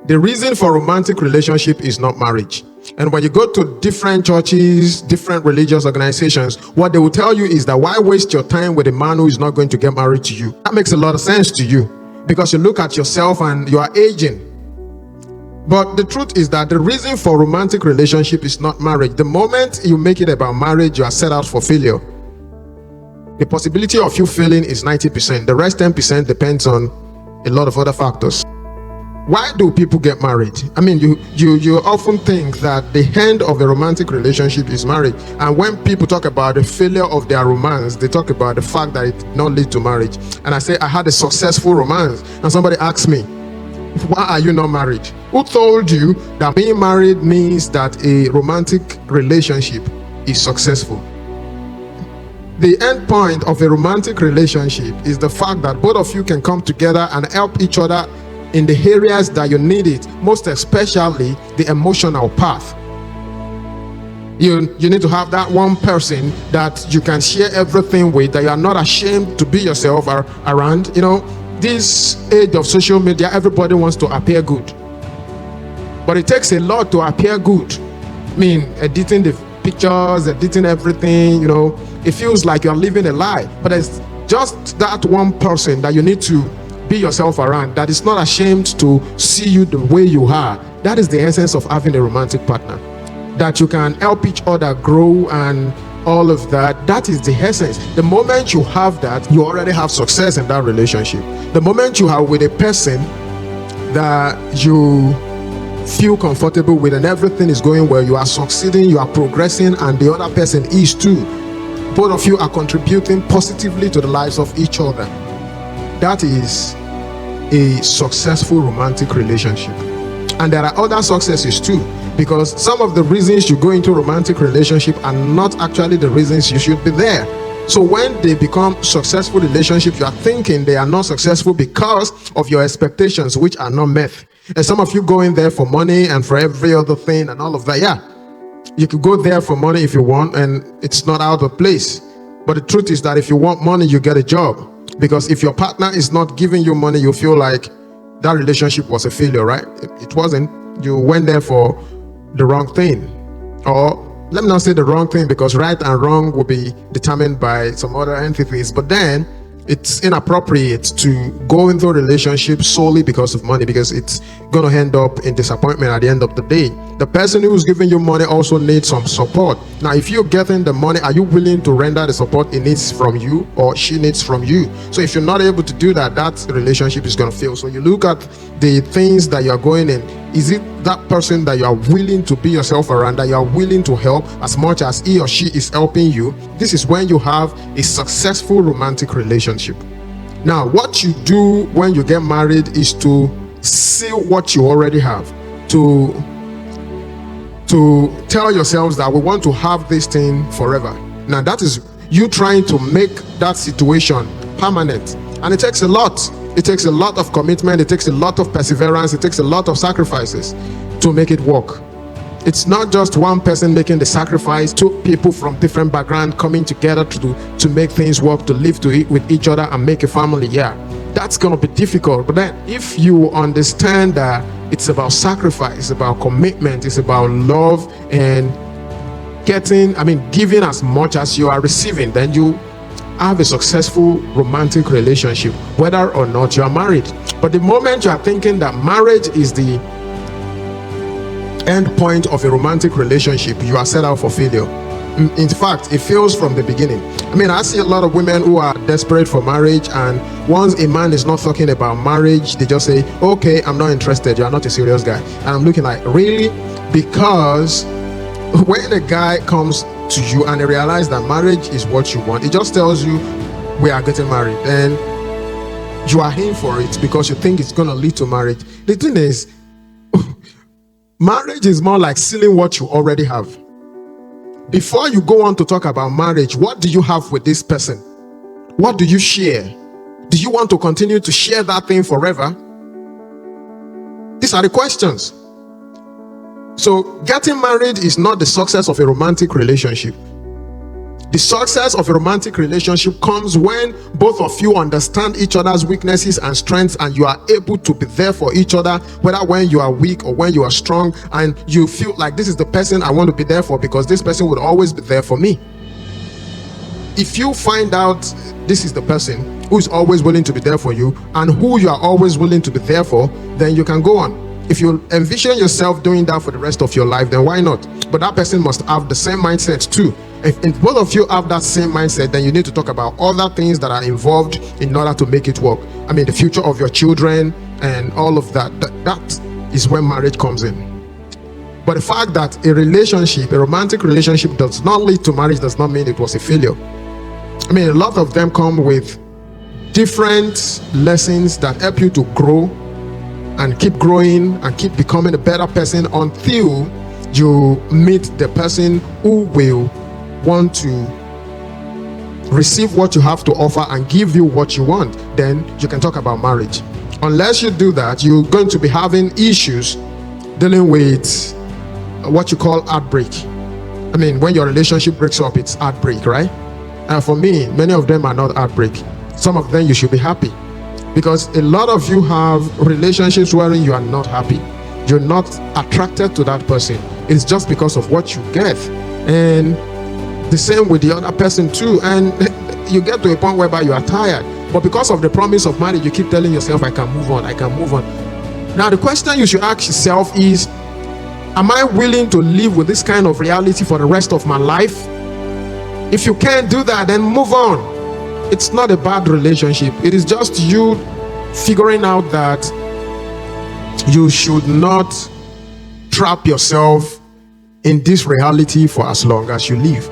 The reason for romantic relationship is not marriage. And when you go to different churches, different religious organizations, what they will tell you is that why waste your time with a man who is not going to get married to you? That makes a lot of sense to you because you look at yourself and you are aging. But the truth is that the reason for romantic relationship is not marriage. The moment you make it about marriage, you are set out for failure. The possibility of you failing is 90%. The rest 10% depends on a lot of other factors. Why do people get married? I mean, you often think that the end of a romantic relationship is marriage. And when people talk about the failure of their romance, they talk about the fact that it did not lead to marriage. And I say, I had a successful romance. And somebody asks me, why are you not married? Who told you that being married means that a romantic relationship is successful? The end point of a romantic relationship is the fact that both of you can come together and help each other in the areas that you need it, most especially the emotional path. You need to have that one person that you can share everything with, that you are not ashamed to be yourself around. You know, this age of social media, everybody wants to appear good. But it takes a lot to appear good. I mean, editing the pictures, editing everything, you know, it feels like you're living a lie. But it's just that one person that you need to be yourself around, that is not ashamed to see you the way you are. That is the essence of having a romantic partner. That you can help each other grow and all of that. That is the essence. The moment you have that, you already have success in that relationship. The moment you are with a person that you feel comfortable with and everything is going well, you are succeeding, you are progressing, and the other person is too. Both of you are contributing positively to the lives of each other. That is a successful romantic relationship. And there are other successes too, because some of the reasons you go into romantic relationship are not actually the reasons you should be there. So when they become successful relationships, you are thinking they are not successful because of your expectations, which are not met. And some of you go in there for money and for every other thing and all of that. Yeah, you could go there for money if you want, and it's not out of place. But the truth is that if you want money, you get a job. Because if your partner is not giving you money, you feel like that relationship was a failure, right? It wasn't. You went there for the wrong thing. Or let me not say the wrong thing, because right and wrong will be determined by some other entities. But then it's inappropriate to go into a relationship solely because of money, because it's going to end up in disappointment at the end of the day. The person who's giving you money also needs some support. Now, if you're getting the money, are you willing to render the support he needs from you or she needs from you? So if you're not able to do that, that relationship is going to fail. So you look at the things that you're going in. Is it that person that you are willing to be yourself around, that you are willing to help as much as he or she is helping you? This is when you have a successful romantic relationship. Now, what you do when you get married is to seal what you already have, to tell yourselves that we want to have this thing forever. Now, that is you trying to make that situation permanent, and it takes a lot. It takes a lot of commitment, it takes a lot of perseverance, it takes a lot of sacrifices to make it work. It's not just one person making the sacrifice, two people from different backgrounds coming together to make things work, to live with each other and make a family. Yeah, that's going to be difficult. But then if you understand that it's about sacrifice, it's about commitment, it's about love and giving as much as you are receiving, then you have a successful romantic relationship, whether or not you are married. But the moment you are thinking that marriage is the end point of a romantic relationship, you are set out for failure. In fact, it fails from the beginning. I see a lot of women who are desperate for marriage, and once a man is not talking about marriage, they just say, okay, I'm not interested, you're not a serious guy. And I'm looking like, really? Because when a guy comes to you and they realize that marriage is what you want, it just tells you we are getting married, and you are in for it because you think it's going to lead to marriage. The thing is, marriage is more like sealing what you already have. Before you go on to talk about marriage, what do you have with this person? What do you share? Do you want to continue to share that thing forever? These are the questions. So getting married is not the success of a romantic relationship. The success of a romantic relationship comes when both of you understand each other's weaknesses and strengths, and you are able to be there for each other, whether when you are weak or when you are strong, and you feel like this is the person I want to be there for because this person would always be there for me. If you find out this is the person who is always willing to be there for you and who you are always willing to be there for, then you can go on. If you envision yourself doing that for the rest of your life, then why not? But that person must have the same mindset too. If both of you have that same mindset, then you need to talk about other things that are involved in order to make it work. I mean, the future of your children and all of that. That is when marriage comes in. But the fact that a relationship, a romantic relationship, does not lead to marriage does not mean it was a failure. I mean, a lot of them come with different lessons that help you to grow and keep growing and keep becoming a better person until you meet the person who will want to receive what you have to offer and give you what you want. Then you can talk about marriage. Unless you do that, you're going to be having issues dealing with what you call heartbreak. I mean, when your relationship breaks up, it's heartbreak, right? And for me, many of them are not heartbreak. Some of them you should be happy, because a lot of you have relationships wherein you are not happy. You're not attracted to that person. It's just because of what you get. And the same with the other person too. And you get to a point whereby you are tired. But because of the promise of marriage, you keep telling yourself, I can move on, I can move on. Now the question you should ask yourself is, am I willing to live with this kind of reality for the rest of my life? If you can't do that, then move on. It's not a bad relationship. It is just you figuring out that you should not trap yourself in this reality for as long as you live.